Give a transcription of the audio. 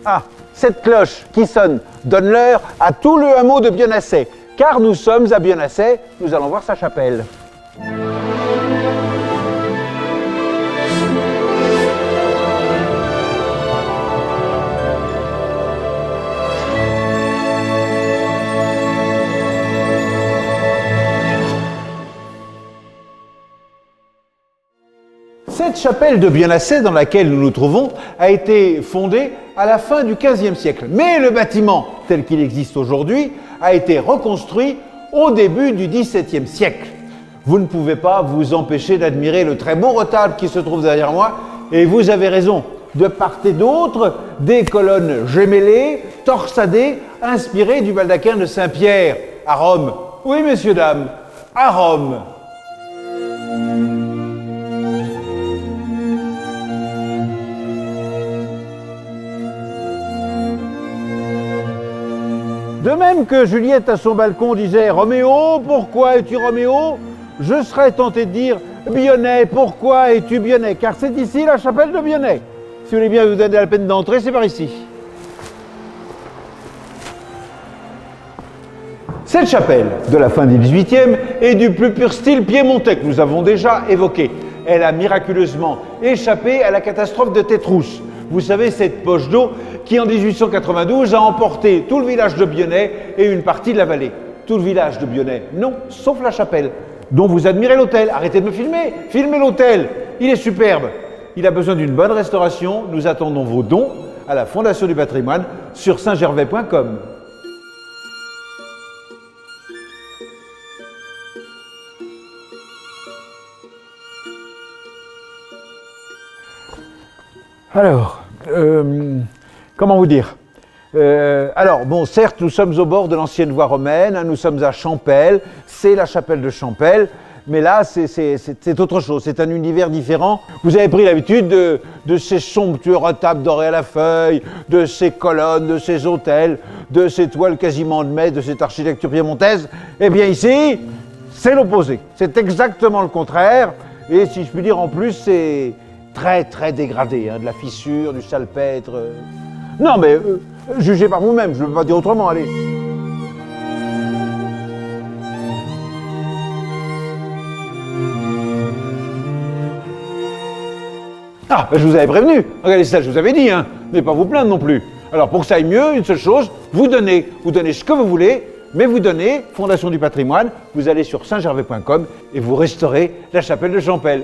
Ah, cette cloche qui sonne donne l'heure à tout le hameau de Bionasset, car nous sommes à Bionasset, nous allons voir sa chapelle. Cette chapelle de Bionasset dans laquelle nous nous trouvons a été fondée à la fin du XVe siècle. Mais le bâtiment tel qu'il existe aujourd'hui a été reconstruit au début du XVIIe siècle. Vous ne pouvez pas vous empêcher d'admirer le très beau retable qui se trouve derrière moi. Et vous avez raison, de part et d'autre, des colonnes gémellées, torsadées, inspirées du baldaquin de Saint-Pierre à Rome. Oui, messieurs, dames, à Rome. De même que Juliette à son balcon disait « Roméo, pourquoi es-tu Roméo ?» Je serais tenté de dire « Bionnet, pourquoi es-tu Bionnet ?» Car c'est ici la chapelle de Bionnet. Si vous voulez bien vous donner la peine d'entrer, c'est par ici. Cette chapelle de la fin du XVIIIe est du plus pur style piémontais que nous avons déjà évoqué. Elle a miraculeusement échappé à la catastrophe de Tétrousse. Vous savez, cette poche d'eau qui, en 1892, a emporté tout le village de Bionnet et une partie de la vallée. Tout le village de Bionnet, non, sauf la chapelle, dont vous admirez l'hôtel. Arrêtez de me filmer, filmez l'hôtel, il est superbe. Il a besoin d'une bonne restauration. Nous attendons vos dons à la Fondation du patrimoine sur saintgervais.com. Alors, comment vous dire alors, bon, certes, nous sommes au bord de l'ancienne voie romaine, hein, nous sommes à Champel, c'est la chapelle de Champel, mais là, c'est autre chose, c'est un univers différent. Vous avez pris l'habitude de ces somptueux retables dorés à la feuille, de ces colonnes, de ces autels, de ces toiles quasiment de maître, de cette architecture piémontaise. Eh bien ici, c'est l'opposé, c'est exactement le contraire, et si je puis dire, en plus, c'est très, très dégradé, hein, de la fissure, du salpêtre. Non, mais jugez par vous-même, je ne veux pas dire autrement, allez. Ah, ben je vous avais prévenu. Regardez ça, je vous avais dit, hein. Mais pas vous plaindre non plus. Alors, pour que ça aille mieux, une seule chose, vous donnez ce que vous voulez, mais vous donnez, Fondation du patrimoine, vous allez sur saintgervais.com et vous restaurez la chapelle de Champel.